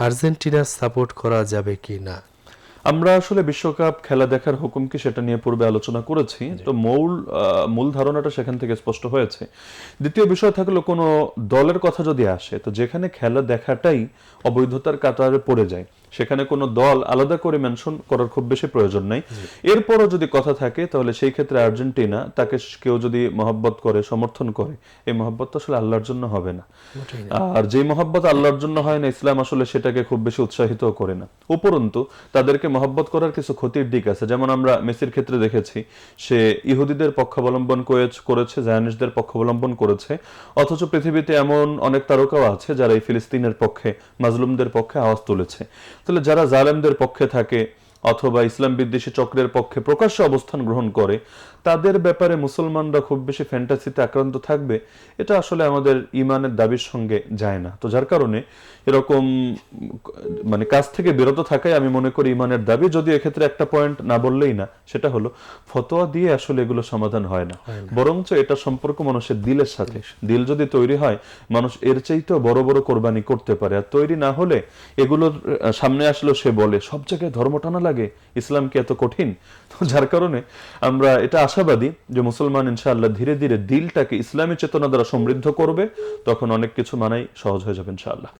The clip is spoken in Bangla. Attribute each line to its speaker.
Speaker 1: আর্জেন্টিনা সাপোর্ট করা যাবে কি না?
Speaker 2: আমরা আসলে বিশ্বকাপ খেলা দেখার হুকুম কি সেটা নিয়ে পূর্বে আলোচনা করেছি, তো মূল ধারণাটা সেখান থেকে স্পষ্ট হয়েছে। দ্বিতীয় বিষয় থাকলো কোনো দলের কথা যদি আসে, তো যেখানে খেলা দেখাটাই অবৈধতার কাতারে পড়ে যায় সেখানে কোনো দল আলাদা করে মেনশন করার খুব বেশি প্রয়োজন নাই। এরপরও যদি কথা থাকে তাহলে সেই ক্ষেত্রে আর্জেন্টিনা তাকে কেউ যদি মহব্বত করে, সমর্থন করে, এই মহব্বত তো আসলে আল্লাহর জন্য হবে না। আর যে মহব্বত আল্লাহর জন্য হয় না, ইসলাম আসলে সেটাকে খুব বেশি উৎসাহিত করে না। উপরন্তু তাদেরকে মহব্বত করার কিছু ক্ষতির দিক আছে, যেমন আমরা মেসির ক্ষেত্রে দেখেছি, সে ইহুদিদের পক্ষাবলম্বন করেছে, জায়নিস্টদের পক্ষাবলম্বন করেছে, অথচ পৃথিবীতে এমন অনেক তারকাও আছে যারা এই ফিলিস্তিনের পক্ষে, মাজলুমদের পক্ষে আওয়াজ তুলেছে। তাহলে যারা জালেমদের পক্ষে থাকে অথবা ইসলাম বিদ্বেষী চক্রের পক্ষে প্রকাশ্যে অবস্থান গ্রহণ করে, তাদের ব্যাপারে মুসলমানরা খুব বেশি ফ্যান্টাসিতে আক্রান্ত থাকবে, এটা আসলে আমাদের ইমানের দাবির সঙ্গে যায় না। তো যার কারণে এরকম মানে কাজ থেকে বিরত থাকাই আমি মনে করি ইমানের দাবি। যদি এক্ষেত্রে একটা পয়েন্ট না বললেই না, সেটা হলো ফতোয়া দিয়ে আসলে এগুলো সমাধান হয় না, বরঞ্চ এটা সম্পর্ক মানুষের দিলের সাথে। দিল যদি তৈরি হয়, মানুষ এর চাইতেও বড় বড় কোরবানি করতে পারে। আর তৈরি না হলে এগুলোর সামনে আসলেও সে বলে সব জায়গায় ধর্ম টানা লাগে, ইসলাম কি এত কঠিন? তো যার কারণে আমরা এটা আশাবাদী যে মুসলমান ইনশাআল্লাহ ধীরে ধীরে দিলটাকে ইসলামী চেতনা দ্বারা সমৃদ্ধ করবে, তখন অনেক কিছু মানাই সহজ হয়ে যাবে ইনশাআল্লাহ।